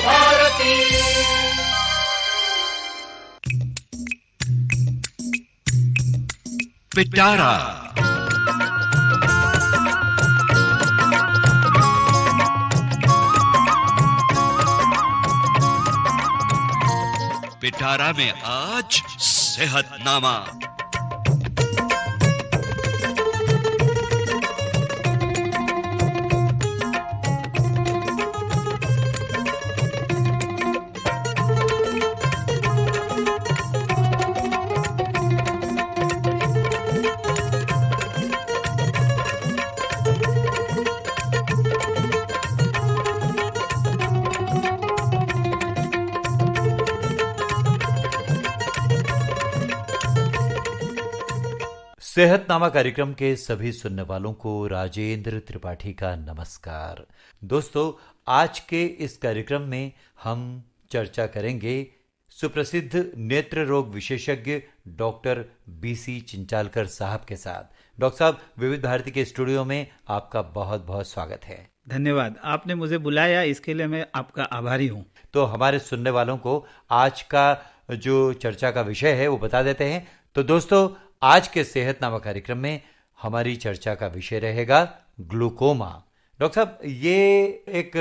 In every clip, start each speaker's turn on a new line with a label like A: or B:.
A: भारती।
B: पिटारा पिटारा में आज सेहतनामा।
C: सेहतनामा कार्यक्रम के सभी सुनने वालों को राजेंद्र त्रिपाठी का नमस्कार। दोस्तों, आज के इस कार्यक्रम में हम चर्चा करेंगे सुप्रसिद्ध नेत्र रोग विशेषज्ञ डॉक्टर बीसी चिंचालकर साहब के साथ। डॉक्टर साहब, विविध भारती के स्टूडियो में आपका बहुत बहुत स्वागत है।
D: धन्यवाद, आपने मुझे बुलाया, इसके लिए मैं आपका आभारी हूँ।
C: तो हमारे सुनने वालों को आज का जो चर्चा का विषय है वो बता देते हैं। तो दोस्तों, आज के सेहतनामा कार्यक्रम में हमारी चर्चा का विषय रहेगा ग्लूकोमा। डॉक्टर साहब, ये एक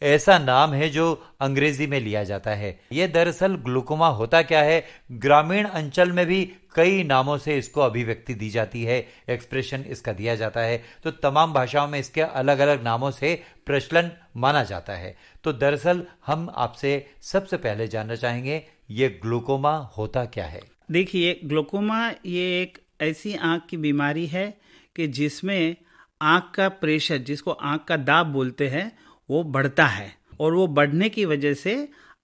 C: ऐसा नाम है जो अंग्रेजी में लिया जाता है। ये दरअसल ग्लूकोमा होता क्या है? ग्रामीण अंचल में भी कई नामों से इसको अभिव्यक्ति दी जाती है, एक्सप्रेशन इसका दिया जाता है। तो तमाम भाषाओं में इसके अलग अलग नामों से प्रचलन माना जाता है। तो दरअसल हम आपसे सबसे पहले जानना चाहेंगे, ये ग्लूकोमा होता क्या है?
D: देखिए, ग्लूकोमा ये एक ऐसी आँख की बीमारी है कि जिसमें आँख का प्रेशर, जिसको आँख का दाब बोलते हैं, वो बढ़ता है। और वो बढ़ने की वजह से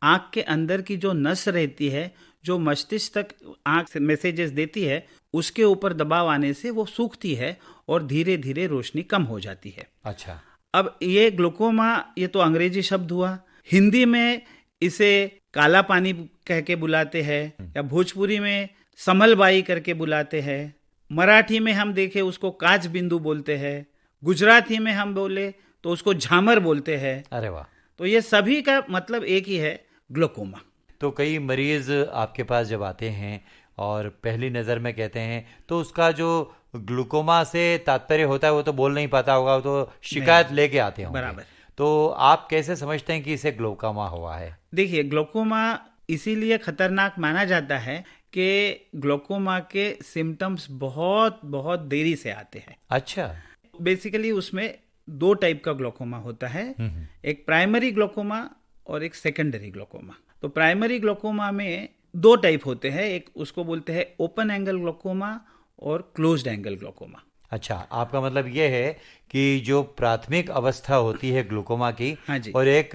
D: आँख के अंदर की जो नस रहती है, जो मस्तिष्क तक आँख से मैसेजेस देती है, उसके ऊपर दबाव आने से वो सूखती है और धीरे धीरे रोशनी कम हो जाती है।
C: अच्छा,
D: अब ये ग्लूकोमा, ये तो अंग्रेजी शब्द हुआ। हिंदी में इसे काला पानी कह के बुलाते हैं, या भोजपुरी में समलबाई करके बुलाते हैं। मराठी में हम देखें उसको काच बिंदु बोलते हैं। गुजराती में हम बोले तो उसको झामर बोलते हैं।
C: अरे वाह!
D: तो ये सभी का मतलब एक ही है, ग्लूकोमा।
C: तो कई मरीज आपके पास जब आते हैं और पहली नज़र में कहते हैं, तो उसका जो ग्लूकोमा से तात्पर्य होता है वो तो बोल नहीं पाता होगा, तो शिकायत लेके आते होंगे।
D: बराबर।
C: तो आप कैसे समझते हैं कि इसे ग्लूकोमा हुआ है?
D: देखिए, ग्लूकोमा इसीलिए खतरनाक माना जाता है कि ग्लूकोमा के सिम्टम्स बहुत बहुत देरी से आते हैं।
C: अच्छा।
D: बेसिकली उसमें दो टाइप का ग्लूकोमा होता है, एक प्राइमरी ग्लूकोमा और एक सेकेंडरी ग्लूकोमा। तो प्राइमरी ग्लूकोमा में दो टाइप होते हैं, एक उसको बोलते हैं ओपन एंगल ग्लूकोमा और क्लोज्ड एंगल ग्लूकोमा।
C: अच्छा, आपका मतलब ये है कि जो प्राथमिक अवस्था होती है ग्लूकोमा की,
D: हाँ जी,
C: और एक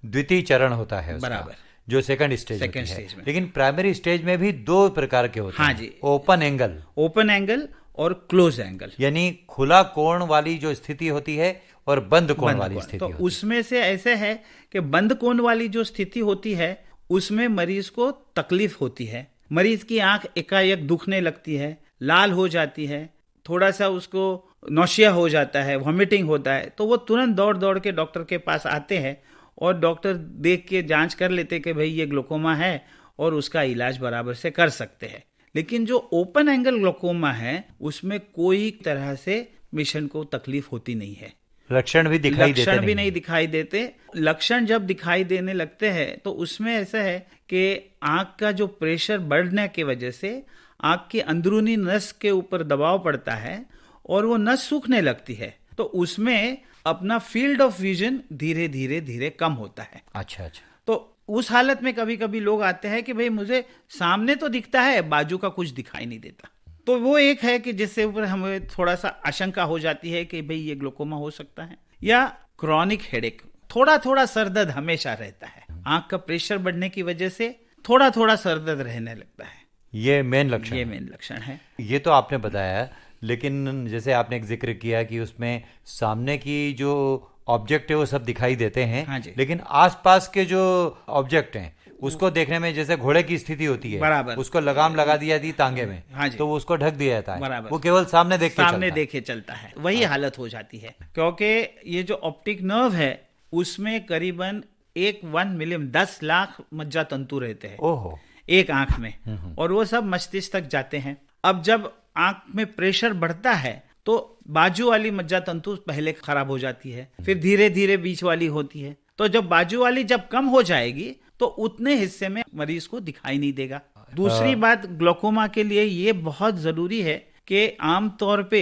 C: द्वितीय चरण होता है उसका,
D: बराबर,
C: जो सेकंड स्टेज
D: में।
C: लेकिन प्राइमरी स्टेज में भी दो प्रकार के होते हैं।
D: हाँ जी, ओपन एंगल और क्लोज एंगल,
C: यानी खुला कोण वाली जो स्थिति होती है और बंद कोण वाली स्थिति
D: तो
C: होती है।
D: उसमें से ऐसे है कि बंद कोण वाली जो स्थिति होती है उसमें मरीज को तकलीफ होती है। मरीज की आंख एकाएक दुखने लगती है, लाल हो जाती है, थोड़ा सा उसको नौशिया हो जाता है, वॉमिटिंग होता है। तो वो तुरंत दौड़ दौड़ के डॉक्टर के पास आते हैं और डॉक्टर देख के जांच कर लेते कि भाई ये ग्लूकोमा है और उसका इलाज बराबर से कर सकते हैं। लेकिन जो ओपन एंगल ग्लूकोमा है उसमें कोई तरह से पेशेंट को तकलीफ होती नहीं है,
C: लक्षण भी नहीं
D: दिखाई देते। लक्षण जब दिखाई देने लगते हैं तो उसमें ऐसा है कि आंख का जो प्रेशर बढ़ने की वजह से आंख की अंदरूनी नस के ऊपर दबाव पड़ता है और वो नस सूखने लगती है। तो उसमें अपना फील्ड ऑफ विजन धीरे धीरे धीरे कम होता है।
C: अच्छा।
D: तो उस हालत में कभी कभी लोग आते हैं कि भाई मुझे सामने तो दिखता है, बाजू का कुछ दिखाई नहीं देता। तो वो एक है कि जिससे ऊपर हमें थोड़ा सा आशंका हो जाती है कि भाई ये ग्लूकोमा हो सकता है। या क्रॉनिक हेडेक, थोड़ा थोड़ा सरदर्द हमेशा रहता है, आंख का प्रेशर बढ़ने की वजह से थोड़ा थोड़ा सरदर्द रहने लगता है।
C: ये मेन लक्षण
D: है।
C: ये तो आपने बताया, लेकिन जैसे आपने एक जिक्र किया कि उसमें सामने की जो ऑब्जेक्ट है वो सब दिखाई देते हैं।
D: हाँ जी।
C: लेकिन आसपास के जो ऑब्जेक्ट हैं उसको देखने में, जैसे घोड़े की स्थिति होती है,
D: बराबर,
C: उसको लगाम लगा दिया थी तांगे में,
D: हाँ जी,
C: तो वो उसको ढक दिया जाता है,
D: बराबर,
C: वो केवल सामने देखे
D: चलता है। वही हालत हो जाती है, क्योंकि ये जो ऑप्टिक नर्व है उसमें करीबन 1 मिलियन 10 लाख मज्जा तंतु रहते हैं
C: ओहो।
D: एक आंख में, और वो सब मस्तिष्क तक जाते हैं। अब जब आंख में प्रेशर बढ़ता है तो बाजू वाली मज्जा तंतु पहले खराब हो जाती है, फिर धीरे धीरे बीच वाली होती है। तो जब बाजू वाली जब कम हो जाएगी तो उतने हिस्से में मरीज को दिखाई नहीं देगा। दूसरी बात, ग्लोकोमा के लिए ये बहुत जरूरी है कि आमतौर पे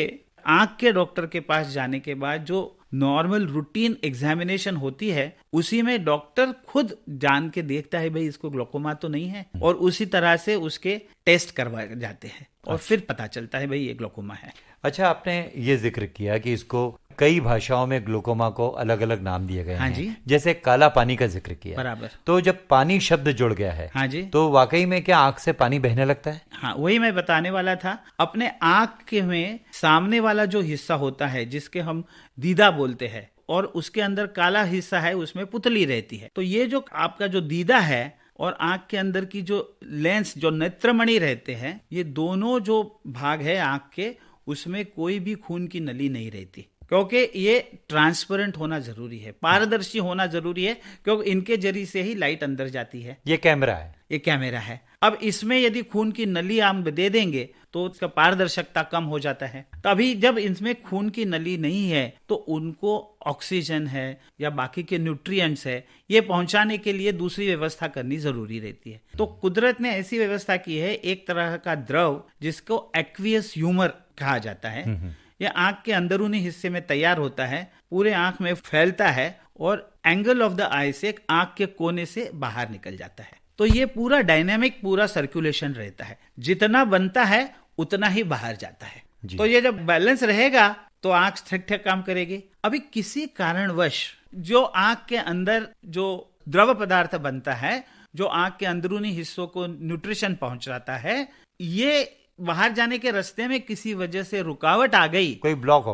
D: आंख के डॉक्टर के पास जाने के बाद जो नॉर्मल रूटीन एग्जामिनेशन होती है उसी में डॉक्टर खुद जान के देखता है भाई इसको ग्लोकोमा तो नहीं है, और उसी तरह से उसके टेस्ट करवाए जाते हैं और फिर पता चलता है भाई ये ग्लोकोमा है।
C: अच्छा, आपने ये जिक्र किया कि इसको कई भाषाओं में ग्लूकोमा को अलग अलग नाम दिए गए
D: हाँ
C: हैं।
D: जी।
C: जैसे काला पानी का जिक्र किया,
D: बराबर।
C: तो जब पानी शब्द जुड़ गया है,
D: हाँ जी,
C: तो वाकई में क्या आंख से पानी बहने लगता है?
D: हाँ वही मैं बताने वाला था। अपने आंख के में सामने वाला जो हिस्सा होता है जिसके हम दीदा बोलते हैं, और उसके अंदर काला हिस्सा है उसमें पुतली रहती है। तो ये जो आपका जो दीदा है और आंख के अंदर की जो लेंस जो नेत्रमणि रहते हैं, ये दोनों जो भाग है आंख के, उसमें कोई भी खून की नली नहीं रहती, क्योंकि ये ट्रांसपेरेंट होना जरूरी है, पारदर्शी होना जरूरी है, क्योंकि इनके जरिए से ही लाइट अंदर जाती है।
C: ये कैमरा है।
D: ये कैमरा है। अब इसमें यदि खून की नली आप दे देंगे तो उसका पारदर्शकता कम हो जाता है। तभी जब इसमें खून की नली नहीं है तो उनको ऑक्सीजन है या बाकी के न्यूट्रिएंट्स है ये पहुंचाने के लिए दूसरी व्यवस्था करनी जरूरी रहती है। तो कुदरत ने ऐसी व्यवस्था की है, एक तरह का द्रव जिसको एक्वियस ह्यूमर कहा जाता है, ये आंख के अंदरूनी हिस्से में तैयार होता है, पूरे आंख में फैलता है और एंगल ऑफ द आई से आंख के कोने से बाहर निकल जाता है। तो ये पूरा डायनेमिक पूरा सर्कुलेशन रहता है, जितना बनता है उतना ही बाहर जाता है। तो ये जब बैलेंस रहेगा तो आंख ठीक ठीक काम करेगी। अभी किसी कारणवश जो आंख के अंदर जो द्रव पदार्थ बनता है, जो आंख के अंदरूनी हिस्सों को न्यूट्रिशन पहुंचाता है, ये बाहर जाने के रास्ते में किसी वजह से रुकावट आ गई,
C: कोई ब्लॉक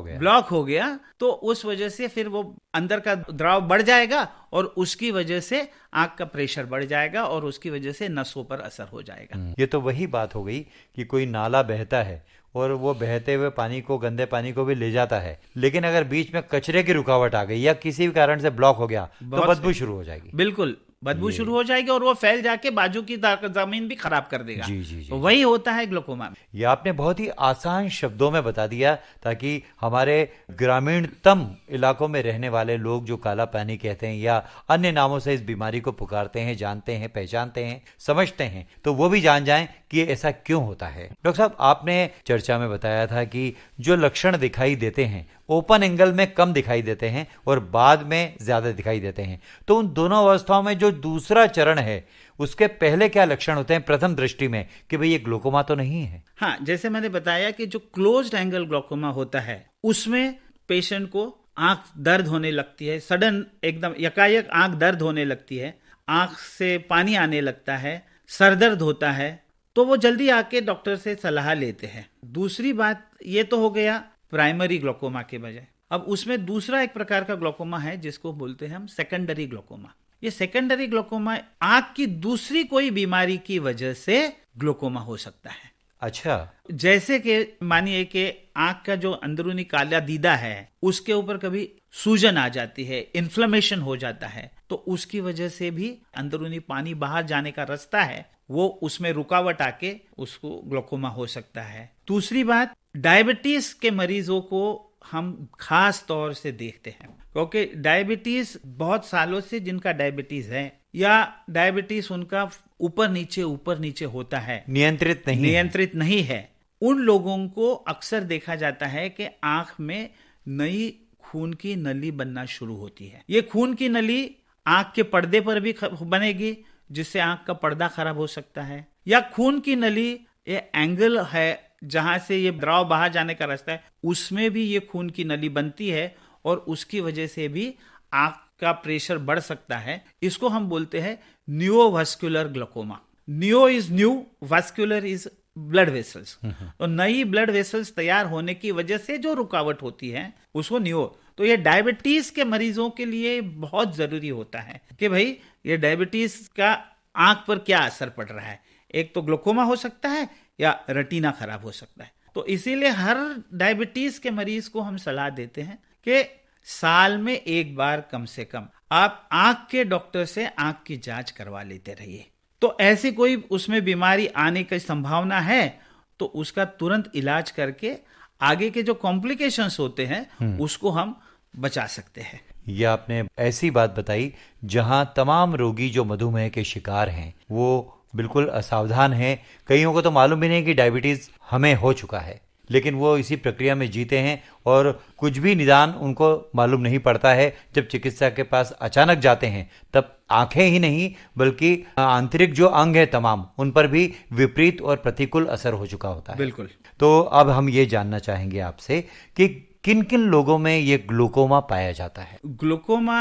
C: हो गया,
D: तो उस वजह से फिर वो अंदर का द्रव बढ़ जाएगा और उसकी वजह से आंख का प्रेशर बढ़ जाएगा और उसकी वजह से नसों पर असर हो जाएगा।
C: ये तो वही बात हो गई कि कोई नाला बहता है और वो बहते हुए पानी को, गंदे पानी को भी ले जाता है, लेकिन अगर बीच में कचरे की रुकावट आ गई या किसी भी कारण से ब्लॉक हो गया तो बदबू शुरू हो जाएगी।
D: बिल्कुल, बदबू शुरू हो जाएगी और वो फैल जाके बाजू की जमीन भी खराब कर देगा।
C: जी।
D: तो वही होता है ग्लोकोमा में।
C: ये आपने बहुत ही आसान शब्दों में बता दिया ताकि हमारे ग्रामीणतम इलाकों में रहने वाले लोग जो काला पानी कहते हैं या अन्य नामों से इस बीमारी को पुकारते हैं, जानते हैं, पहचानते हैं, समझते हैं, तो वो भी जान जाएं कि ये ऐसा क्यों होता है। डॉक्टर साहब, आपने चर्चा में बताया था कि जो लक्षण दिखाई देते हैं ओपन एंगल में कम दिखाई देते हैं और बाद में ज्यादा दिखाई देते हैं, तो उन दोनों अवस्थाओं में जो दूसरा चरण है उसके पहले क्या लक्षण होते हैं प्रथम दृष्टि में कि भाई ये ग्लोकोमा तो नहीं है?
D: हाँ, जैसे मैंने बताया कि जो क्लोज्ड एंगल ग्लोकोमा होता है उसमें पेशेंट को आंख दर्द होने लगती है, सडन एकदम यकायक आंख दर्द होने लगती है, आंख से पानी आने लगता है, सरदर्द होता है, तो वो जल्दी आके डॉक्टर से सलाह लेते हैं। दूसरी बात ये तो हो गया प्राइमरी ग्लोकोमा के बजाय। अब उसमें दूसरा एक प्रकार का ग्लोकोमा है जिसको बोलते हैं हम सेकेंडरी ग्लोकोमा। ये सेकेंडरी ग्लोकोमा आंख की दूसरी कोई बीमारी की वजह से ग्लोकोमा हो सकता है।
C: अच्छा,
D: जैसे कि मानिए कि आंख का जो अंदरूनी काला दीदा है उसके ऊपर कभी सूजन आ जाती है, इन्फ्लेमेशन हो जाता है, तो उसकी वजह से भी अंदरूनी पानी बाहर जाने का रास्ता है वो उसमें रुकावट आके उसको ग्लोकोमा हो सकता है। दूसरी बात, डायबिटीज के मरीजों को हम खास तौर से देखते हैं, क्योंकि डायबिटीज बहुत सालों से जिनका डायबिटीज है या डायबिटीज उनका ऊपर नीचे होता है, नियंत्रित नहीं है, उन लोगों को अक्सर देखा जाता है कि आंख में नई खून की नली बनना शुरू होती है। ये खून की नली आंख के पर्दे पर भी बनेगी जिससे आंख का पर्दा खराब हो सकता है, या खून की नली ये एंगल है जहां से ये द्रव बाहर जाने का रास्ता है उसमें भी ये खून की नली बनती है और उसकी वजह से भी आंख का प्रेशर बढ़ सकता है। इसको हम बोलते हैं neovascular glaucoma. New is new, vascular is blood vessels. तो नई ब्लड वेसल्स तैयार होने की वजह से जो रुकावट होती है उसको न्यू। तो ये डायबिटीज के मरीजों के लिए बहुत जरूरी होता है कि भाई ये डायबिटीज का आंख पर क्या असर पड़ रहा है। एक तो ग्लोकोमा हो सकता है या रेटिना खराब हो सकता है। तो इसीलिए हर डायबिटीज के मरीज को हम सलाह देते हैं कि साल में एक बार कम से कम आप आंख के डॉक्टर से आंख की जांच करवा लेते रहिए। तो ऐसी कोई उसमें बीमारी आने की संभावना है तो उसका तुरंत इलाज करके आगे के जो कॉम्प्लिकेशंस होते हैं उसको हम बचा सकते हैं।
C: ये आपने ऐसी बात बताई जहां तमाम रोगी जो मधुमेह के शिकार हैं वो बिल्कुल असावधान हैं। कईयों को तो मालूम भी नहीं कि डायबिटीज हमें हो चुका है, लेकिन वो इसी प्रक्रिया में जीते हैं और कुछ भी निदान उनको मालूम नहीं पड़ता है। जब चिकित्सा के पास अचानक जाते हैं तब आंखें ही नहीं बल्कि आंतरिक जो अंग है तमाम उन पर भी विपरीत और प्रतिकूल असर हो चुका होता है।
D: बिल्कुल।
C: तो अब हम ये जानना चाहेंगे आपसे कि किन किन लोगों में ये ग्लूकोमा पाया जाता है।
D: ग्लूकोमा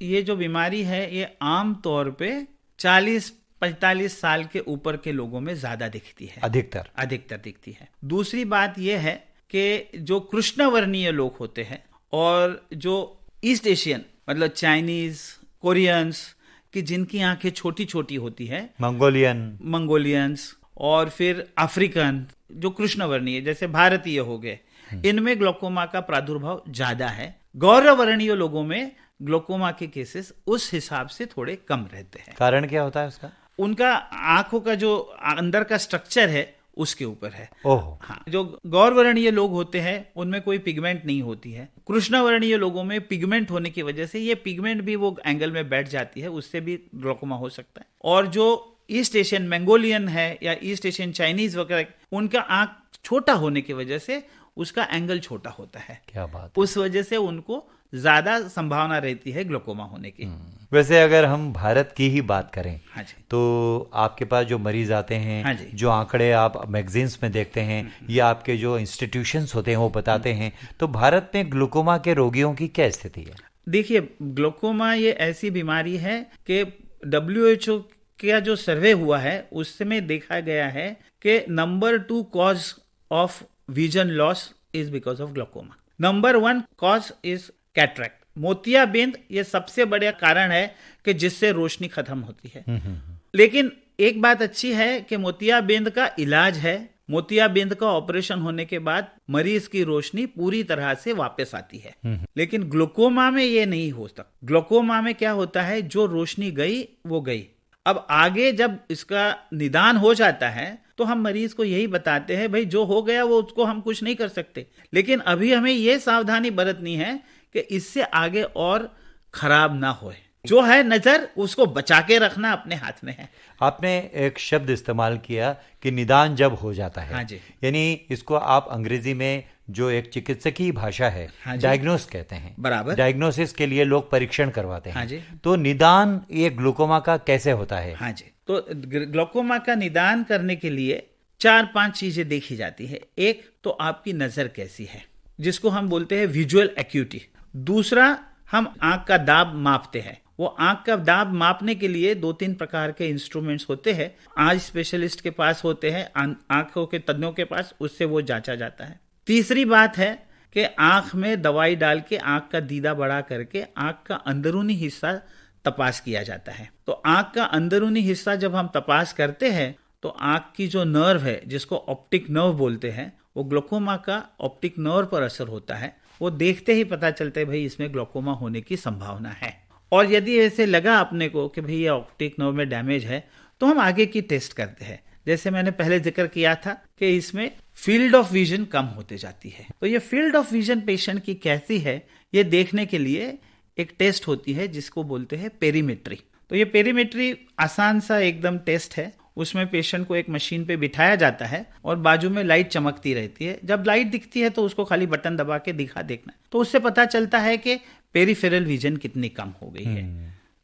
D: ये जो बीमारी है ये आम तौर पे 40-45 साल के ऊपर के लोगों में ज्यादा दिखती है, अधिकतर दिखती है। दूसरी बात यह है कि जो कृष्णवर्णीय लोग होते हैं और जो ईस्ट एशियन मतलब चाइनीज, कोरियंस कि जिनकी आंखें छोटी छोटी होती है, मंगोलियंस और फिर अफ्रीकन जो कृष्णवर्णीय जैसे भारतीय हो गए, इनमें ग्लूकोमा का प्रादुर्भाव ज्यादा है। गौरवर्णीय लोगों में ग्लूकोमा के केसेस उस हिसाब से थोड़े कम रहते हैं।
C: कारण क्या होता है उसका?
D: उनका आंखों का जो अंदर का स्ट्रक्चर है उसके ऊपर है।
C: ओह।
D: हाँ, जो गौरवर्णीय लोग होते हैं उनमें कोई पिगमेंट नहीं होती है। कृष्णवर्णीय लोगों में पिगमेंट होने की वजह से ये पिगमेंट भी वो एंगल में बैठ जाती है, उससे भी ग्लूकोमा हो सकता है। और जो ईस्ट एशियन मंगोलियन है या ईस्ट एशियन चाइनीज वगैरह, उनका आंख छोटा होने की वजह से उसका एंगल छोटा होता है।
C: क्या बात है।
D: उस वजह से उनको ज्यादा संभावना रहती है ग्लूकोमा होने की।
C: वैसे अगर हम भारत की ही बात करें,
D: हाँ जी,
C: तो आपके पास जो मरीज आते हैं,
D: हाँ जी,
C: जो आंकड़े आप मैगजीन्स में देखते हैं या आपके जो इंस्टीट्यूशंस होते हैं वो बताते हैं, तो भारत में ग्लूकोमा के रोगियों की क्या स्थिति है?
D: देखिए, ग्लूकोमा ये ऐसी बीमारी है कि WHO का जो सर्वे हुआ है उसमें देखा गया है कि number 2 cause of vision loss is because of glaucoma. Number 1 cause is cataract, मोतियाबिंद। ये सबसे बड़ा कारण है कि जिससे रोशनी खत्म होती है। लेकिन एक बात अच्छी है कि मोतियाबिंद का इलाज है। मोतियाबिंद का ऑपरेशन होने के बाद मरीज की रोशनी पूरी तरह से वापस आती है। लेकिन ग्लूकोमा में ये नहीं हो सकता। ग्लूकोमा में क्या होता है, जो रोशनी गई वो गई। अब आगे जब इसका निदान हो जाता है तो हम मरीज को यही बताते हैं, भाई जो हो गया वो उसको हम कुछ नहीं कर सकते, लेकिन अभी हमें ये सावधानी बरतनी है कि इससे आगे और खराब ना होए। जो है नजर उसको बचा के रखना अपने हाथ में है।
C: आपने एक शब्द इस्तेमाल किया कि निदान जब हो जाता है।
D: हाँ जी।
C: यानी इसको आप अंग्रेजी में जो एक चिकित्सकीय भाषा है,
D: हाँ
C: डायग्नोस कहते हैं।
D: बराबर।
C: डायग्नोसिस के लिए लोग परीक्षण करवाते हैं।
D: हाँ जी।
C: तो निदान ये ग्लूकोमा का कैसे होता है?
D: हाँ जी, तो ग्लूकोमा का निदान करने के लिए 4-5 चीजें देखी जाती है। एक तो आपकी नजर कैसी है, जिसको हम बोलते हैं विजुअल एक्यूटी। दूसरा, हम आंख का दाब मापते हैं। वो आंख का दाब मापने के लिए 2-3 प्रकार के इंस्ट्रूमेंट्स होते हैं। आज स्पेशलिस्ट के पास होते हैं, आंखों के तज्ञों के पास, उससे वो जांचा जाता है। तीसरी बात है कि आंख में दवाई डाल के आंख का दीदा बढ़ा करके आंख का अंदरूनी हिस्सा तपास किया जाता है। तो आंख का अंदरूनी हिस्सा जब हम तपास करते हैं तो आंख की जो नर्व है, जिसको ऑप्टिक नर्व बोलते हैं, वो ग्लूकोमा का ऑप्टिक नर्व पर असर होता है। वो देखते ही पता चलता है भाई इसमें ग्लूकोमा होने की संभावना है। और यदि ऐसे लगा अपने को कि भाई ये ऑप्टिक नर्व में डैमेज है तो हम आगे की टेस्ट करते हैं। जैसे मैंने पहले जिक्र किया था कि इसमें फील्ड ऑफ विजन कम होते जाती है। तो ये फील्ड ऑफ विजन पेशेंट की कैसी है ये देखने के लिए एक टेस्ट होती है जिसको बोलते हैं पेरीमेट्री। तो ये पेरीमेट्री आसान सा एकदम टेस्ट है। उसमें पेशेंट को एक मशीन पे बिठाया जाता है और बाजू में लाइट चमकती रहती है। जब लाइट दिखती है तो उसको खाली बटन दबा के देखना, तो उससे पता चलता है कि पेरिफेरल विजन कितनी कम हो गई है।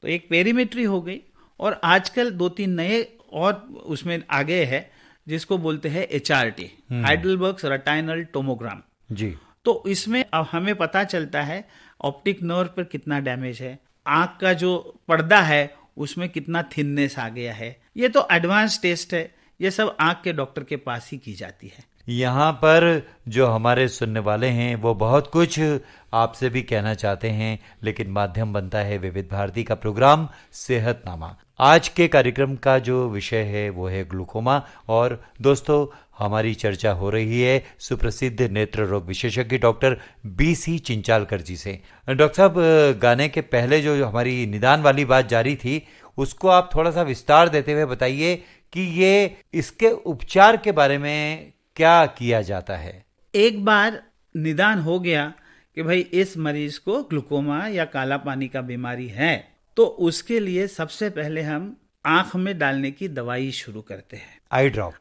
D: तो एक पेरीमेट्री हो गई। और आजकल 2-3 नए और उसमें आगे है जिसको बोलते हैं HRT, हाइडेलबर्ग रेटिनल टोमोग्राम
C: जी।
D: तो इसमें अब हमें पता चलता है ऑप्टिक नर्व पर कितना डैमेज है, आंख का जो पर्दा है उसमें कितना थिननेस आ गया है। ये तो एडवांस टेस्ट है, ये सब आंख के डॉक्टर के पास ही की जाती है।
C: यहाँ पर जो हमारे सुनने वाले हैं वो बहुत कुछ आपसे भी कहना चाहते हैं, लेकिन माध्यम बनता है विविध भारती का प्रोग्राम सेहतनामा। आज के कार्यक्रम का जो विषय है वो है ग्लूकोमा। और दोस्तों, हमारी चर्चा हो रही है सुप्रसिद्ध नेत्र रोग विशेषज्ञ डॉक्टर BC चिंचालकर जी से। डॉक्टर साहब, गाने के पहले जो हमारी निदान वाली बात जारी थी उसको आप थोड़ा सा विस्तार देते हुए बताइए कि ये इसके उपचार के बारे में क्या किया जाता है।
D: एक बार निदान हो गया कि भाई इस मरीज को ग्लूकोमा या काला पानी का बीमारी है, तो उसके लिए सबसे पहले हम आंख में डालने की दवाई शुरू करते हैं,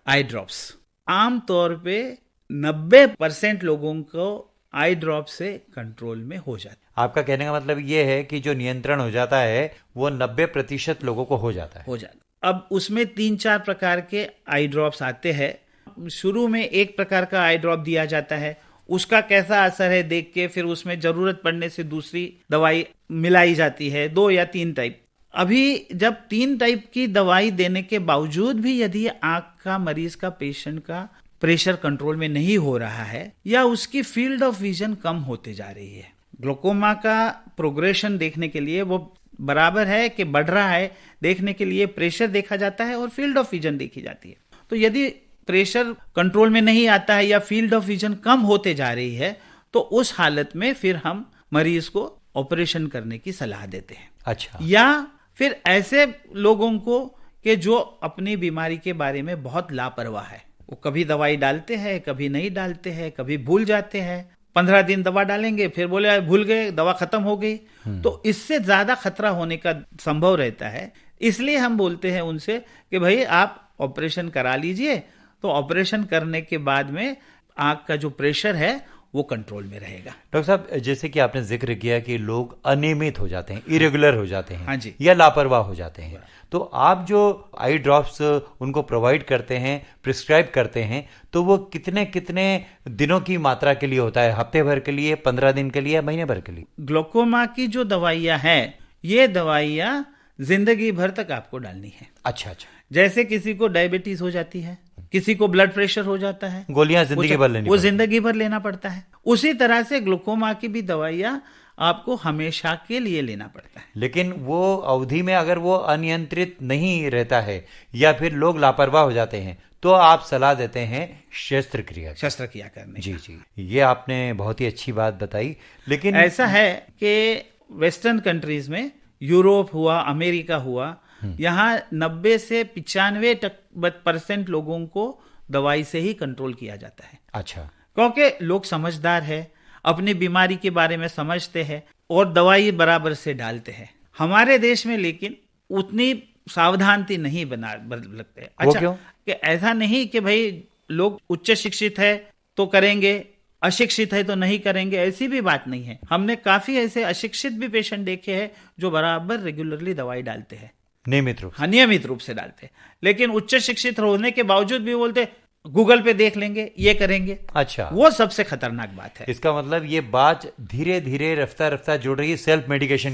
D: आई ड्रॉप्स। आमतौर पे 90% लोगों को आई ड्रॉप से कंट्रोल में हो जाता है।
C: आपका कहने का मतलब ये है कि जो नियंत्रण हो जाता है वो 90% लोगों को हो जाता है।
D: अब उसमें 3-4 प्रकार के आई ड्रॉप्स आते हैं। शुरू में एक प्रकार का आई ड्रॉप दिया जाता है, उसका कैसा असर है देख के फिर उसमें जरूरत पड़ने से दूसरी दवाई मिलाई जाती है, 2 या 3 टाइप। अभी जब 3 टाइप की दवाई देने के बावजूद भी यदि आंख का मरीज का पेशेंट का प्रेशर कंट्रोल में नहीं हो रहा है या उसकी फील्ड ऑफ विजन कम होते जा रही है, ग्लूकोमा का प्रोग्रेशन देखने के लिए वो बराबर है कि बढ़ रहा है देखने के लिए प्रेशर देखा जाता है और फील्ड ऑफ विजन देखी जाती है। तो यदि प्रेशर कंट्रोल में नहीं आता है या फील्ड ऑफ विजन कम होते जा रही है तो उस हालत में फिर हम मरीज को ऑपरेशन करने की सलाह देते हैं।
C: अच्छा।
D: या फिर ऐसे लोगों को कि जो अपनी बीमारी के बारे में बहुत लापरवाह है, वो कभी दवाई डालते हैं, कभी नहीं डालते हैं, कभी भूल जाते हैं। 15 दिन दवा डालेंगे फिर बोले भूल गए, दवा खत्म हो गई। तो इससे ज्यादा खतरा होने का संभव रहता है। इसलिए हम बोलते हैं उनसे कि भाई आप ऑपरेशन करा लीजिए, तो ऑपरेशन करने के बाद में आंख का जो प्रेशर है वो कंट्रोल में रहेगा।
C: डॉक्टर साहब, जैसे कि आपने जिक्र किया कि लोग अनियमित हो जाते हैं, इरेगुलर हो जाते हैं,
D: हाँ जी,
C: या लापरवाह हो जाते हैं, तो आप जो आई ड्रॉप्स उनको प्रोवाइड करते हैं, प्रिस्क्राइब करते हैं, तो वो कितने कितने दिनों की मात्रा के लिए होता है? हफ्ते भर के लिए, 15 दिन के लिए, या महीने भर के लिए?
D: ग्लूकोमा की जो दवाइयां हैं, ये दवाइयां जिंदगी भर तक आपको डालनी है।
C: अच्छा।
D: जैसे किसी को डायबिटीज हो जाती है, किसी को ब्लड प्रेशर हो जाता है,
C: गोलियां जिंदगी भर लेनी,
D: वो जिंदगी भर लेना पड़ता है। उसी तरह से ग्लूकोमा की भी दवाइयां आपको हमेशा के लिए लेना पड़ता है।
C: लेकिन वो अवधि में अगर वो अनियंत्रित नहीं रहता है या फिर लोग लापरवाह हो जाते हैं तो आप सलाह देते हैं शस्त्रक्रिया
D: करने।
C: जी, ये आपने बहुत ही अच्छी बात बताई। लेकिन
D: ऐसा है कि वेस्टर्न कंट्रीज में, यूरोप हुआ, अमेरिका हुआ, यहाँ 90 से 95% लोगों को दवाई से ही कंट्रोल किया जाता है।
C: अच्छा।
D: क्योंकि लोग समझदार है, अपनी बीमारी के बारे में समझते हैं और दवाई बराबर से डालते हैं। हमारे देश में लेकिन उतनी सावधानी नहीं लगते। अच्छा,
C: क्यों?
D: कि ऐसा नहीं कि भाई लोग उच्च शिक्षित है तो करेंगे, अशिक्षित है तो नहीं करेंगे, ऐसी भी बात नहीं है। हमने काफी ऐसे अशिक्षित भी पेशेंट देखे हैं जो बराबर रेगुलरली दवाई डालते हैं, नियमित रूप से डालते हैं। लेकिन उच्च शिक्षित होने के बावजूद भी बोलते गूगल पे देख लेंगे, ये करेंगे।
C: अच्छा,
D: वो सबसे खतरनाक बात है।
C: इसका मतलब ये बात धीरे धीरे रफ्तार जुड़ रही है सेल्फ मेडिकेशन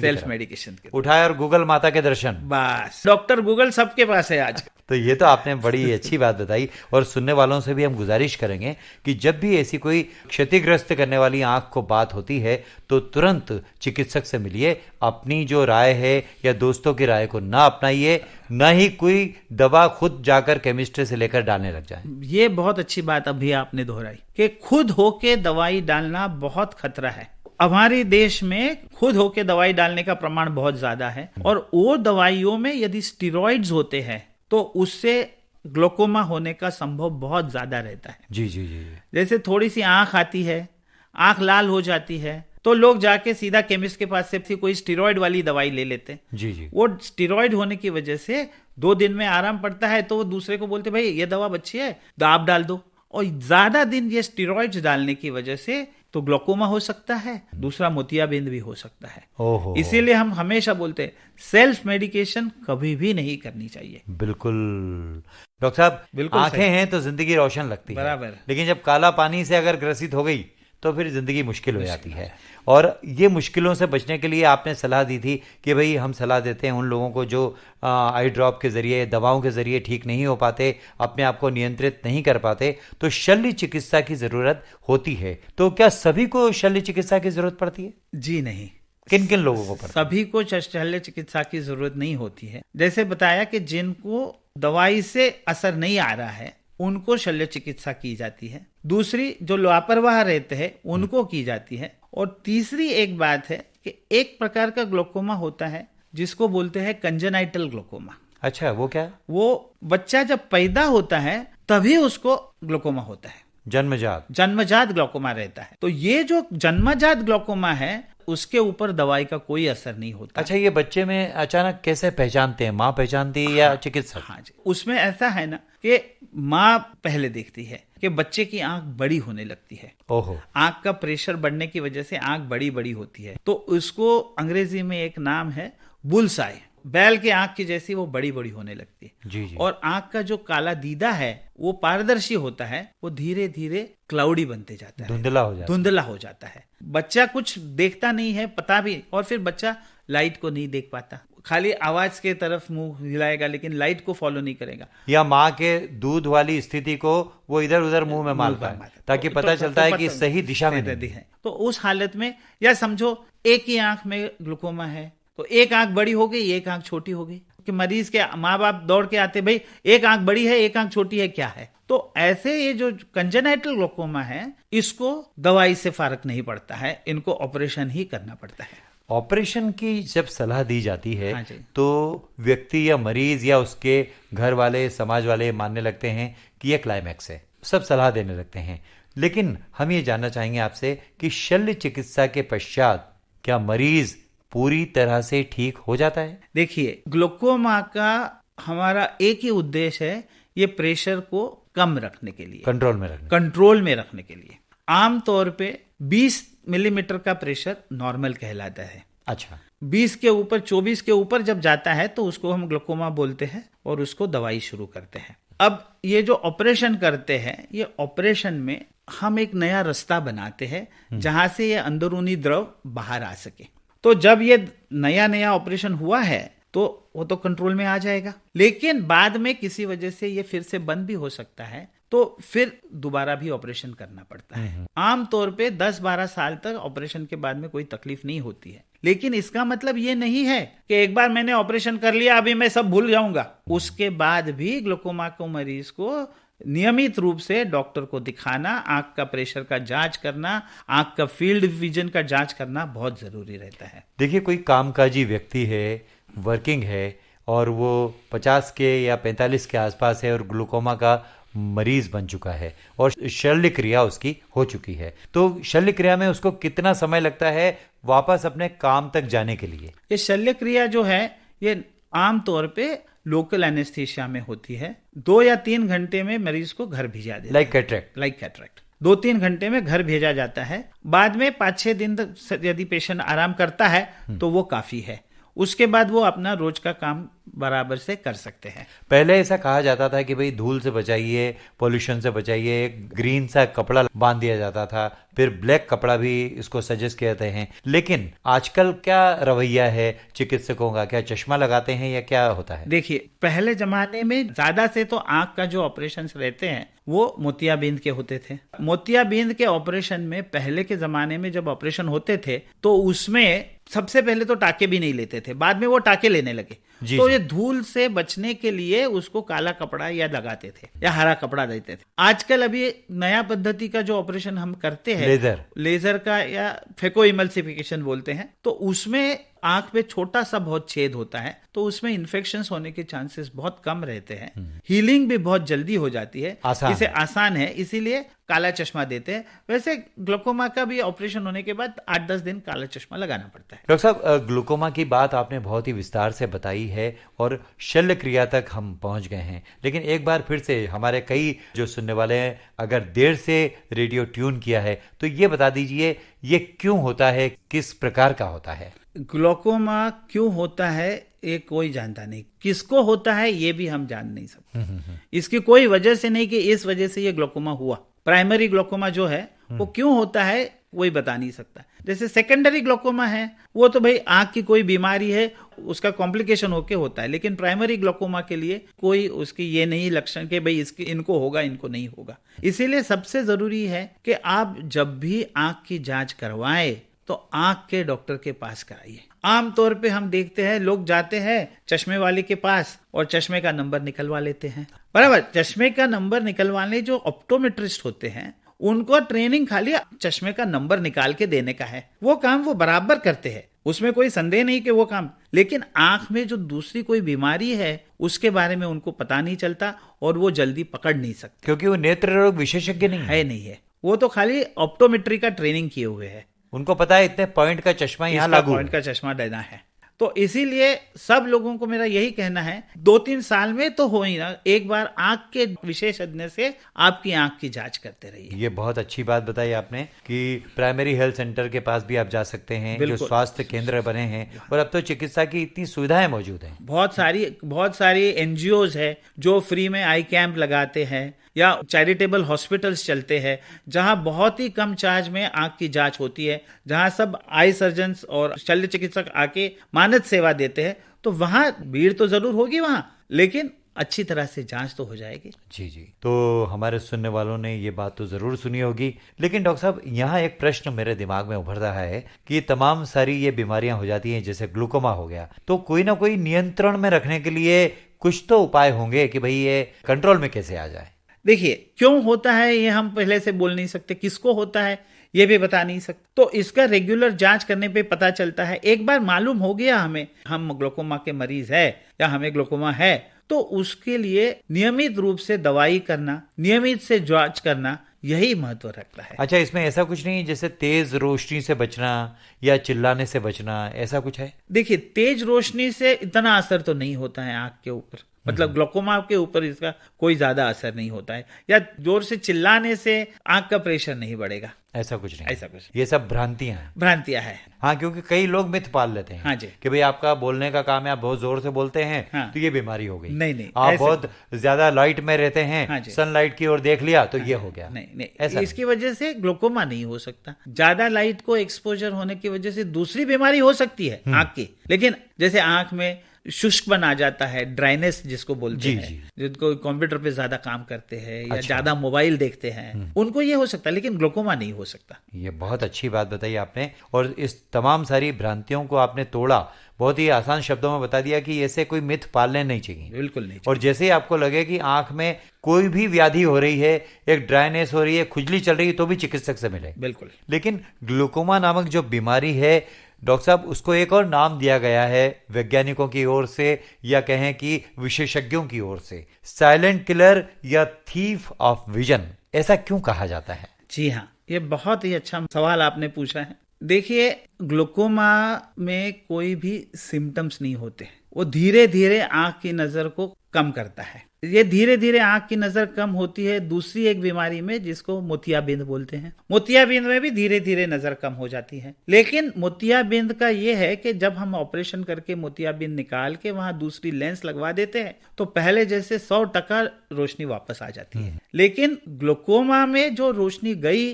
D: के
C: उठाए और गूगल माता के दर्शन।
D: बस, डॉक्टर गूगल सबके पास है आज।
C: तो ये तो आपने बड़ी अच्छी बात बताई। और सुनने वालों से भी हम गुजारिश करेंगे कि जब भी ऐसी कोई क्षतिग्रस्त करने वाली आंख को बात होती है तो तुरंत चिकित्सक से मिलिए। अपनी जो राय है या दोस्तों की राय को ना अपनाइए, ना ही कोई दवा खुद जाकर केमिस्ट से लेकर डालने लग जाए।
D: ये बहुत अच्छी बात अभी आपने दोहराई कि खुद होके दवाई डालना बहुत खतरा है। हमारे देश में खुद होके दवाई डालने का प्रमाण बहुत ज्यादा है और वो दवाइयों में यदि स्टेरॉइड्स होते हैं तो उससे ग्लूकोमा होने का संभव बहुत ज्यादा रहता है।
C: जी।
D: जैसे थोड़ी सी आंख आती है, आंख लाल हो जाती है, तो लोग जाके सीधा केमिस्ट के पास से कोई स्टेरॉइड वाली दवाई ले लेते हैं।
C: जी।
D: वो स्टेरॉइड होने की वजह से 2 दिन में आराम पड़ता है, तो वो दूसरे को बोलते भाई ये दवा अच्छी है तो आप डाल दो। और ज्यादा दिन ये स्टेरॉइड्स डालने की वजह से तो ग्लूकोमा हो सकता है, दूसरा मोतियाबिंद भी हो सकता है। इसीलिए हम हमेशा बोलते हैं सेल्फ मेडिकेशन कभी भी नहीं करनी चाहिए।
C: बिल्कुल डॉक्टर साहब,
D: बिल्कुल
C: आंखें हैं तो जिंदगी रोशन लगती है,
D: बराबर।
C: लेकिन जब काला पानी से अगर ग्रसित हो गई तो फिर जिंदगी मुश्किल हो जाती है। और ये मुश्किलों से बचने के लिए आपने सलाह दी थी कि भाई हम सलाह देते हैं उन लोगों को जो आई ड्रॉप के जरिए, दवाओं के जरिए ठीक नहीं हो पाते, अपने आप को नियंत्रित नहीं कर पाते, तो शल्य चिकित्सा की जरूरत होती है। तो क्या सभी को शल्य चिकित्सा की जरूरत पड़ती है?
D: जी नहीं,
C: किन किन लोगों को पड़ती है?
D: सभी को शल्य चिकित्सा की जरूरत नहीं होती है। जैसे बताया कि जिनको दवाई से असर नहीं आ रहा है उनको शल्य चिकित्सा की जाती है। दूसरी, जो लापरवाह रहते हैं उनको की जाती है। और तीसरी एक बात है कि एक प्रकार का ग्लोकोमा होता है जिसको बोलते हैं कंजेनाइटल ग्लोकोमा।
C: अच्छा, वो क्या है?
D: वो बच्चा जब पैदा होता है तभी उसको ग्लोकोमा होता है, जन्मजात ग्लोकोमा रहता है। तो ये जो जन्मजात ग्लोकोमा है उसके ऊपर दवाई का कोई असर नहीं होता।
C: अच्छा, ये बच्चे में अचानक कैसे पहचानते हैं? माँ पहचानती है या चिकित्सक?
D: हाँ जी, उसमें ऐसा है ना कि माँ पहले देखती है कि बच्चे की आंख बड़ी होने लगती है।
C: ओहो।
D: आंख का प्रेशर बढ़ने की वजह से आंख बड़ी बड़ी होती है, तो उसको अंग्रेजी में एक नाम है बुल्स आई। बैल के आंख की जैसी वो बड़ी बड़ी होने लगती है।
C: जी जी।
D: और आंख का जो काला दीदा है वो पारदर्शी होता है, वो धीरे धीरे क्लाउडी बनते जाता है, धुंधला हो जाता है। बच्चा कुछ देखता नहीं है, पता भी, और फिर बच्चा लाइट को नहीं देख पाता, खाली आवाज के तरफ मुंह हिलाएगा लेकिन लाइट को फॉलो नहीं करेगा।
C: या माँ के दूध वाली स्थिति को वो इधर उधर मुंह में मारता है ताकि पता चलता है कि सही दिशा में नहीं है।
D: तो उस हालत में, या समझो एक ही आंख में ग्लूकोमा है तो एक आंख बड़ी हो गई, एक आंख छोटी हो गई, कि मरीज के माँ बाप दौड़ के आते, भाई एक आंख बड़ी है एक आंख छोटी है, क्या है? तो ऐसे ये जो कंजेनाइटल ग्लोकोमा है इसको दवाई से फर्क नहीं पड़ता है, इनको ऑपरेशन ही करना पड़ता है।
C: ऑपरेशन की जब सलाह दी जाती है
D: हाँ
C: तो व्यक्ति या मरीज या उसके घर वाले, समाज वाले मानने लगते हैं कि यह क्लाइमैक्स है, सब सलाह देने लगते हैं। लेकिन हम ये जानना चाहेंगे आपसे कि शल्य चिकित्सा के पश्चात क्या मरीज पूरी तरह से ठीक हो जाता है?
D: देखिए, ग्लूकोमा का हमारा एक ही उद्देश्य है, ये प्रेशर को कम रखने के लिए, कंट्रोल में रखने के लिए। आमतौर पे 20 मिलीमीटर का प्रेशर नॉर्मल कहलाता है।
C: अच्छा,
D: 20 के ऊपर, 24 के ऊपर जब जाता है तो उसको हम ग्लूकोमा बोलते हैं और उसको दवाई शुरू करते हैं। अब ये जो ऑपरेशन करते हैं, ये ऑपरेशन में हम एक नया रास्ता बनाते हैं जहां से ये अंदरूनी द्रव बाहर आ सके। तो जब ये नया ऑपरेशन हुआ है तो वो तो कंट्रोल में आ जाएगा, लेकिन बाद में किसी वजह से ये फिर से बंद भी हो सकता है, तो फिर दोबारा भी ऑपरेशन करना पड़ता है। आमतौर पे 10-12 साल तक ऑपरेशन के बाद में कोई तकलीफ नहीं होती है। लेकिन इसका मतलब ये नहीं है कि एक बार मैंने ऑपरेशन कर लिया अभी मैं सब भूल जाऊंगा। उसके बाद भी ग्लूकोमा को मरीज को नियमित रूप से डॉक्टर को दिखाना, आंख का प्रेशर का जांच करना, आंख का फील्ड विजन का जांच करना बहुत जरूरी रहता है।
C: देखिए, कोई कामकाजी व्यक्ति है, वर्किंग है, और वो 50 के या 45 के आसपास है और ग्लूकोमा का मरीज बन चुका है और शल्य क्रिया उसकी हो चुकी है, तो शल्य क्रिया में उसको कितना समय लगता है वापस अपने काम तक जाने के लिए?
D: ये शल्य क्रिया जो है ये आमतौर पे लोकल एनेस्थीसिया में होती है। 2 या 3 घंटे में मरीज को घर भेजा देता है। लाइक कैटरेक्ट 2-3 घंटे में घर भेजा जाता है। बाद में 5-6 दिन तक यदि पेशेंट आराम करता है तो वो काफी है। उसके बाद वो अपना रोज का काम बराबर से कर सकते हैं।
C: पहले ऐसा कहा जाता था कि भाई धूल से बचाइए, पोल्यूशन से बचाइए, ग्रीन सा कपड़ा बांध दिया जाता था, फिर ब्लैक कपड़ा भी इसको सजेस्ट कहते हैं। लेकिन आजकल क्या रवैया है चिकित्सकों का? क्या चश्मा लगाते हैं या क्या होता है?
D: देखिए, पहले जमाने में ज्यादा से तो आंख का जो ऑपरेशन रहते हैं वो मोतियाबिंद के होते थे। मोतियाबिंद के ऑपरेशन में पहले के जमाने में जब ऑपरेशन होते थे तो उसमें सबसे पहले तो टाके भी नहीं लेते थे, बाद में वो टाके लेने लगे। तो ये धूल से बचने के लिए उसको काला कपड़ा या लगाते थे या हरा कपड़ा देते थे। आजकल अभी नया पद्धति का जो ऑपरेशन हम करते हैं लेजर का या फेको इमल्सिफिकेशन बोलते हैं, तो उसमें आंख पे छोटा सा बहुत छेद होता है, तो उसमें इन्फेक्शंस होने के चांसेस बहुत कम रहते हैं। हीलिंग भी बहुत जल्दी हो जाती है, इसे आसान है, इसीलिए काला चश्मा देते हैं। वैसे ग्लूकोमा का भी ऑपरेशन होने के बाद 8-10 दिन काला चश्मा लगाना पड़ता है।
C: डॉक्टर साहब, ग्लूकोमा की बात आपने बहुत ही विस्तार से बताई है और शल्य क्रिया तक हम पहुंच गए हैं, लेकिन एक बार फिर से हमारे कई जो सुनने वाले हैं अगर देर से रेडियो ट्यून किया है तो ये बता दीजिए ये क्यों होता है, किस प्रकार का होता है?
D: ग्लूकोमा क्यों होता है ये कोई जानता नहीं, किसको होता है ये भी हम जान नहीं सकते। इसकी कोई वजह से नहीं कि इस वजह से ये ग्लूकोमा हुआ। प्राइमरी ग्लूकोमा जो है वो क्यों होता है वही बता नहीं सकता। जैसे सेकेंडरी ग्लोकोमा है, वो तो भाई आंख की कोई बीमारी है, उसका कॉम्प्लिकेशन होके होता है, लेकिन प्राइमरी ग्लोकोमा के लिए कोई उसकी ये नहीं लक्षण कि भाई इसके इनको होगा इनको नहीं होगा। इसीलिए सबसे जरूरी है कि आप जब भी आंख की जांच करवाएं तो आंख के डॉक्टर के पास कराइए। आमतौर पे हम देखते हैं लोग जाते हैं चश्मे वाले के पास और चश्मे का नंबर निकलवा लेते हैं, बराबर। चश्मे का नंबर निकलवाने जो ऑप्टोमेट्रिस्ट होते हैं उनको ट्रेनिंग खाली चश्मे का नंबर निकाल के देने का है, वो काम वो बराबर करते हैं, उसमें कोई संदेह नहीं कि वो काम, लेकिन आंख में जो दूसरी कोई बीमारी है उसके बारे में उनको पता नहीं चलता और वो जल्दी पकड़ नहीं सकते,
C: क्योंकि वो नेत्र रोग विशेषज्ञ नहीं
D: है। वो तो खाली ऑप्टोमेट्री का ट्रेनिंग किए हुए है,
C: उनको पता है इतने पॉइंट का चश्मा यहाँ लागू,
D: पॉइंट का चश्मा देना है। तो इसीलिए सब लोगों को मेरा यही कहना है 2-3 साल में तो हो ही ना, एक बार आंख के विशेषज्ञ से आपकी आंख की जांच करते रहिए।
C: ये बहुत अच्छी बात बताई आपने कि प्राइमरी हेल्थ सेंटर के पास भी आप जा सकते हैं, जो स्वास्थ्य केंद्र बने हैं, और अब तो चिकित्सा की इतनी सुविधाएं मौजूद हैं।
D: बहुत सारी एनजीओज है जो फ्री में आई कैंप लगाते हैं, या चैरिटेबल हॉस्पिटल्स चलते हैं जहां बहुत ही कम चार्ज में आंख की जांच होती है, जहां सब आई सर्जन्स और शल्य चिकित्सक आके मानद सेवा देते हैं। तो वहां भीड़ तो जरूर होगी वहां, लेकिन अच्छी तरह से जांच तो हो जाएगी।
C: जी। तो हमारे सुनने वालों ने ये बात तो जरूर सुनी होगी, लेकिन डॉक्टर साहब यहाँ एक प्रश्न मेरे दिमाग में उभर रहा है कि तमाम सारी ये बीमारियां हो जाती हैं, जैसे ग्लूकोमा हो गया, तो कोई ना कोई नियंत्रण में रखने के लिए कुछ तो उपाय होंगे कि भाई ये कंट्रोल में कैसे आ जाए।
D: देखिए, क्यों होता है ये हम पहले से बोल नहीं सकते, किसको होता है ये भी बता नहीं सकते, तो इसका रेगुलर जांच करने पे पता चलता है। एक बार मालूम हो गया हमें हम ग्लोकोमा के मरीज है या हमें ग्लोकोमा है, तो उसके लिए नियमित रूप से दवाई करना, नियमित से जांच करना, यही महत्व रखता है।
C: अच्छा, इसमें ऐसा कुछ नहीं जैसे तेज रोशनी से बचना या चिल्लाने से बचना, ऐसा कुछ है?
D: देखिए, तेज रोशनी से इतना असर तो नहीं होता है आंख के ऊपर, मतलब ग्लोकोमा के ऊपर इसका कोई ज्यादा असर नहीं होता है, या जोर से चिल्लाने से आंख का प्रेशर नहीं बढ़ेगा,
C: ऐसा कुछ नहीं।
D: ऐसा कुछ
C: ये सब भ्रांतियां हैं। हाँ, क्योंकि कई लोग मिथ पाल लेते हैं।
D: हाँ जी,
C: कि भाई आपका बोलने का काम है, आप बहुत जोर से बोलते हैं,
D: हाँ,
C: तो ये बीमारी हो गई।
D: नहीं,
C: आप बहुत ज्यादा लाइट में रहते हैं,
D: हाँ,
C: सनलाइट की ओर देख लिया तो ये हो गया।
D: नहीं,
C: ऐसा
D: इसकी वजह से ग्लोकोमा नहीं हो सकता। ज्यादा लाइट को एक्सपोजर होने की वजह से दूसरी बीमारी हो सकती है आंख की, लेकिन जैसे आंख में शुष्क बन आ जाता है, ड्राइनेस जिसको बोलते हैं, जिनको कंप्यूटर पे ज्यादा काम करते हैं या ज्यादा मोबाइल देखते हैं, उनको ये हो सकता है, लेकिन ग्लोकोमा नहीं हो सकता।
C: ये बहुत अच्छी बात बताई आपने, और इस तमाम सारी भ्रांतियों को आपने तोड़ा, बहुत ही आसान शब्दों में बता दिया कि ऐसे कोई मिथ पालने नहीं चाहिए।
D: बिल्कुल नहीं।
C: और जैसे ही आपको लगे कि आंख में कोई भी व्याधि हो रही है, एक ड्राइनेस हो रही है, खुजली चल रही है, तो भी चिकित्सक से मिले।
D: बिल्कुल।
C: लेकिन ग्लूकोमा नामक जो बीमारी है डॉक्टर साहब, उसको एक और नाम दिया गया है वैज्ञानिकों की ओर से, या कहें कि विशेषज्ञों की ओर से, साइलेंट किलर या थीफ ऑफ विजन। ऐसा क्यों कहा जाता है?
D: जी हाँ, ये बहुत ही अच्छा सवाल आपने पूछा है। देखिए, ग्लूकोमा में कोई भी सिम्टम्स नहीं होते, वो धीरे धीरे आंख की नजर को कम करता है। ये धीरे धीरे आंख की नजर कम होती है दूसरी एक बीमारी में जिसको मोतियाबिंद बोलते हैं। मोतियाबिंद में भी धीरे धीरे नजर कम हो जाती है, लेकिन मोतियाबिंद का ये है कि जब हम ऑपरेशन करके मोतियाबिंद निकाल के वहां दूसरी लेंस लगवा देते हैं तो पहले जैसे 100% रोशनी वापस आ जाती है। लेकिन ग्लूकोमा में जो रोशनी गई,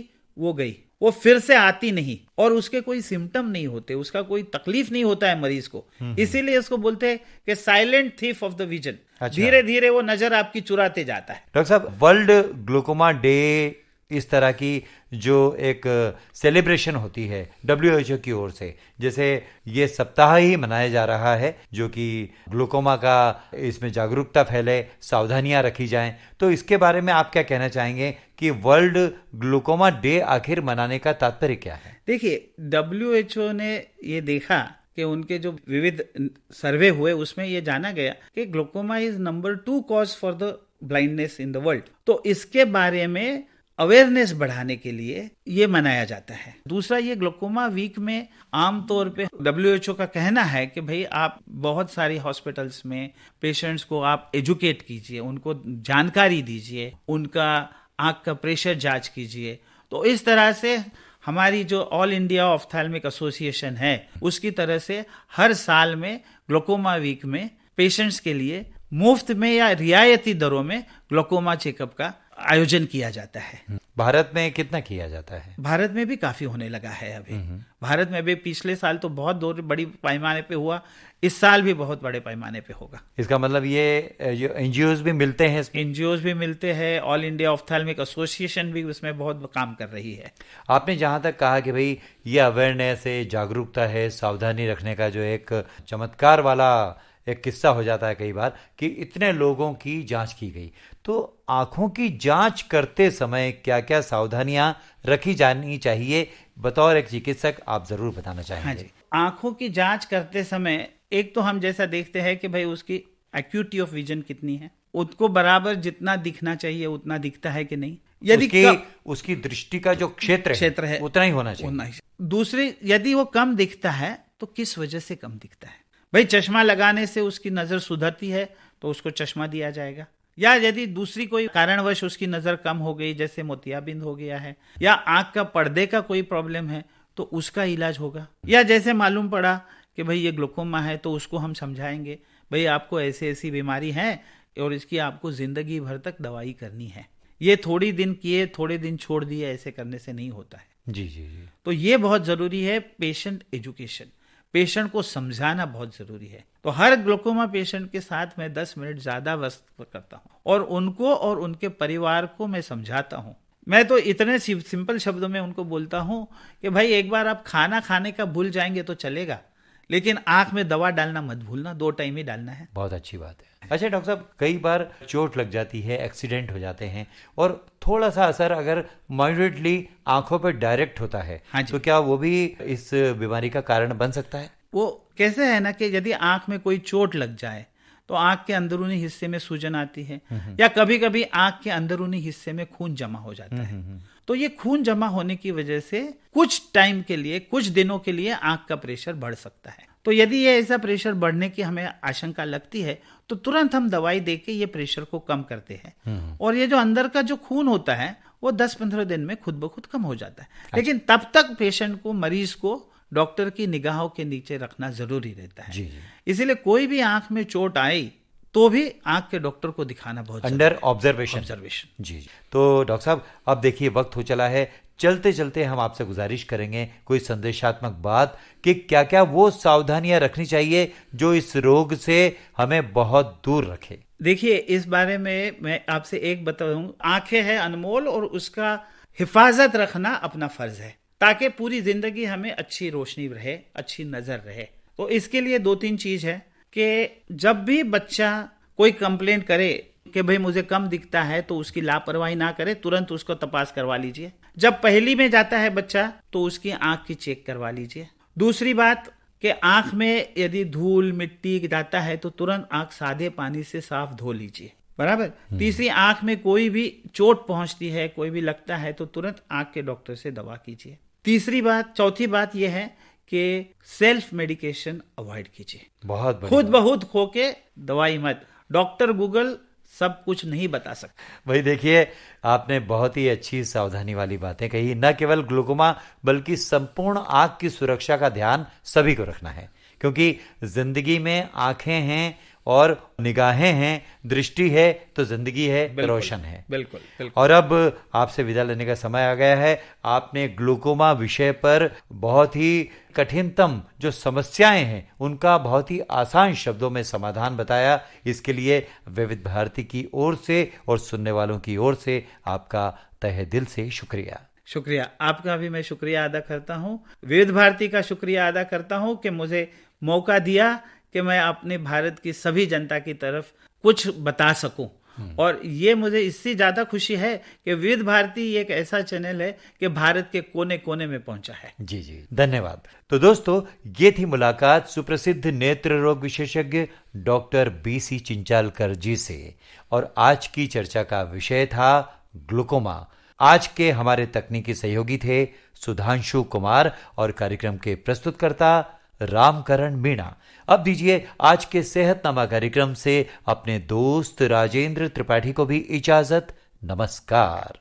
D: वो फिर से आती नहीं, और उसके कोई सिम्टम नहीं होते, उसका कोई तकलीफ नहीं होता है मरीज को। इसीलिए इसको बोलते हैं कि silent thief of the vision. धीरे धीरे वो नजर आपकी चुराते जाता है।
C: डॉक्टर साहब, वर्ल्ड ग्लूकोमा डे, इस तरह की जो एक सेलिब्रेशन होती है WHO की ओर से, जैसे ये सप्ताह ही मनाया जा रहा है जो कि ग्लूकोमा का, इसमें जागरूकता फैले, सावधानियां रखी जाएं, तो इसके बारे में आप क्या कहना चाहेंगे कि वर्ल्ड ग्लूकोमा डे आखिर मनाने का तात्पर्य क्या है?
D: देखिए, WHO ने ये देखा कि उनके जो विविध सर्वे हुए उसमें ये जाना गया कि glaucoma is number 2 cause for the blindness in the world. तो इसके बारे में अवेयरनेस बढ़ाने के लिए ये मनाया जाता है। दूसरा, ये ग्लूकोमा वीक में आमतौर पे WHO का कहना है कि भाई आप बहुत सारी हॉस्पिटल्स में पेशेंट्स को आप एजुकेट कीजिए, उनको जानकारी दीजिए, उनका आंख का प्रेशर जांच कीजिए। तो इस तरह से हमारी जो ऑल इंडिया ऑफ्थेल्मिक एसोसिएशन है, उसकी तरह से हर साल में ग्लूकोमा वीक में पेशेंट्स के लिए मुफ्त में या रियायती दरों में ग्लूकोमा चेकअप का आयोजन किया जाता है।
C: भारत में कितना किया जाता है?
D: भारत में भी काफी होने लगा है अभी। भारत में भी पिछले साल तो बहुत बड़ी पैमाने पे हुआ, इस साल भी बहुत बड़े पैमाने पे होगा।
C: इसका मतलब ये जो एनजीओज भी मिलते हैं इसमें?
D: एनजीओज भी मिलते हैं, ऑल इंडिया ऑफ्थेल्मिक एसोसिएशन भी उसमें बहुत काम कर रही है।
C: आपने जहाँ तक कहा कि भाई ये अवेयरनेस है, जागरूकता है, सावधानी रखने का जो एक चमत्कार वाला एक किस्सा हो जाता है कई बार कि इतने लोगों की जांच की गई, तो आंखों की जांच करते समय क्या क्या सावधानियां रखी जानी चाहिए, बतौर एक चिकित्सक आप जरूर बताना चाहेंगे?
D: हाँ जी, आंखों की जांच करते समय एक तो हम जैसा देखते हैं कि भाई उसकी एक्यूटी ऑफ विजन कितनी है, उसको बराबर जितना दिखना चाहिए उतना दिखता है कि नहीं, यदि
C: उसकी दृष्टि का जो क्षेत्र है उतना ही होना चाहिए।
D: दूसरी, यदि वो कम दिखता है तो किस वजह से कम दिखता है। भाई चश्मा लगाने से उसकी नजर सुधरती है तो उसको चश्मा दिया जाएगा, या यदि दूसरी कोई कारणवश उसकी नजर कम हो गई, जैसे मोतियाबिंद हो गया है या आंख का पर्दे का कोई प्रॉब्लम है, तो उसका इलाज होगा। या जैसे मालूम पड़ा कि भाई ये ग्लूकोमा है, तो उसको हम समझाएंगे भाई आपको ऐसी ऐसी बीमारी है और इसकी आपको जिंदगी भर तक दवाई करनी है, ये थोड़ी दिन किए थोड़े दिन छोड़ दिए ऐसे करने से नहीं होता है।
C: जी जी जी।
D: तो ये बहुत जरूरी है, पेशेंट एजुकेशन, पेशेंट को समझाना बहुत जरूरी है। तो हर ग्लूकोमा पेशेंट के साथ मैं 10 मिनट ज्यादा वक्त करता हूँ और उनको और उनके परिवार को मैं समझाता हूँ। मैं तो इतने सिंपल शब्दों में उनको बोलता हूँ कि भाई एक बार आप खाना खाने का भूल जाएंगे तो चलेगा, लेकिन आंख में दवा डालना मत भूलना, 2 टाइम ही डालना है।
C: बहुत अच्छी बात है। अच्छा डॉक्टर साहब, कई बार चोट लग जाती है, एक्सीडेंट हो जाते हैं और थोड़ा सा असर अगर मॉडरेटली आंखों पर डायरेक्ट होता है,
D: हाँ
C: तो क्या वो भी इस बीमारी का कारण बन सकता है?
D: वो कैसे है ना कि यदि आंख में कोई चोट लग जाए तो आंख के अंदरूनी हिस्से में सूजन आती है, या कभी कभी आंख के अंदरूनी हिस्से में खून जमा हो जाता है। तो ये खून जमा होने की वजह से कुछ टाइम के लिए, कुछ दिनों के लिए आंख का प्रेशर बढ़ सकता है। तो यदि ये ऐसा प्रेशर बढ़ने की हमें आशंका लगती है तो तुरंत हम दवाई देके ये प्रेशर को कम करते हैं, और ये जो अंदर का जो खून होता है वो 10-15 दिन में खुद ब खुद कम हो जाता है। लेकिन तब तक पेशेंट को, मरीज को डॉक्टर की निगाहों के नीचे रखना जरूरी रहता है। इसीलिए कोई भी आंख में चोट आई तो भी आंख के डॉक्टर को दिखाना बहुत
C: अंडर ऑब्जर्वेशन। जी। तो डॉक्टर साहब, अब देखिए वक्त हो चला है, चलते चलते हम आपसे गुजारिश करेंगे कोई संदेशात्मक बात कि क्या क्या वो सावधानियां रखनी चाहिए जो इस रोग से हमें बहुत दूर रखे।
D: देखिए, इस बारे में मैं आपसे एक बताऊं, आंखें हैं अनमोल और उसका हिफाजत रखना अपना फर्ज है, ताकि पूरी जिंदगी हमें अच्छी रोशनी रहे, अच्छी नजर रहे। तो इसके लिए 2-3 चीज है कि जब भी बच्चा कोई कंप्लेंट करे कि भाई मुझे कम दिखता है, तो उसकी लापरवाही ना करे, तुरंत उसको तपास करवा लीजिए। जब पहली में जाता है बच्चा तो उसकी आंख की चेक करवा लीजिए। दूसरी बात कि आंख में यदि धूल मिट्टी जाता है तो तुरंत आंख सादे पानी से साफ धो लीजिए, बराबर। तीसरी, आंख में कोई भी चोट पहुंचती है, कोई भी लगता है, तो तुरंत आंख के डॉक्टर से दवा कीजिए। चौथी बात यह है कि सेल्फ मेडिकेशन अवॉइड कीजिए।
C: बहुत
D: खुद बहुत खो के दवाई मत, डॉक्टर गूगल सब कुछ नहीं बता सकता।
C: भाई देखिए, आपने बहुत ही अच्छी सावधानी वाली बातें कही। न केवल ग्लूकोमा बल्कि संपूर्ण आंख की सुरक्षा का ध्यान सभी को रखना है, क्योंकि जिंदगी में आंखें हैं और निगाहें हैं, दृष्टि है तो जिंदगी है, रोशन है।
D: बिल्कुल।
C: और अब आपसे विदा लेने का समय आ गया है। आपने ग्लूकोमा विषय पर बहुत ही कठिनतम जो समस्याएं हैं उनका बहुत ही आसान शब्दों में समाधान बताया। इसके लिए विविध भारती की ओर से और सुनने वालों की ओर से आपका तहे दिल से शुक्रिया।
D: आपका भी मैं शुक्रिया अदा करता हूँ, विविध भारती का शुक्रिया अदा करता हूँ कि मुझे मौका दिया कि मैं अपने भारत की सभी जनता की तरफ कुछ बता सकूं। और ये मुझे इससे ज्यादा खुशी है कि विविध भारती एक ऐसा चैनल है कि भारत के कोने कोने में पहुंचा है।
C: जी, धन्यवाद। तो दोस्तों, ये थी मुलाकात सुप्रसिद्ध नेत्र रोग विशेषज्ञ डॉक्टर BC चिंचालकर जी से, और आज की चर्चा का विषय था ग्लूकोमा। आज के हमारे तकनीकी सहयोगी थे सुधांशु कुमार और कार्यक्रम के प्रस्तुतकर्ता रामकरण मीणा। अब दीजिए आज के सेहतनामा कार्यक्रम से अपने दोस्त राजेंद्र त्रिपाठी को भी इजाजत। नमस्कार।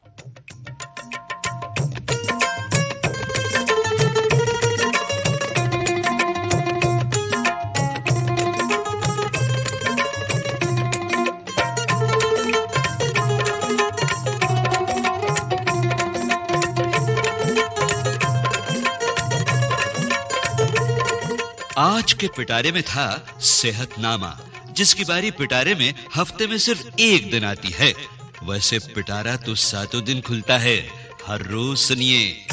B: आज के पिटारे में था सेहतनामा, जिसकी बारी पिटारे में हफ्ते में सिर्फ एक दिन आती है। वैसे पिटारा तो सातों दिन खुलता है। हर रोज सुनिए।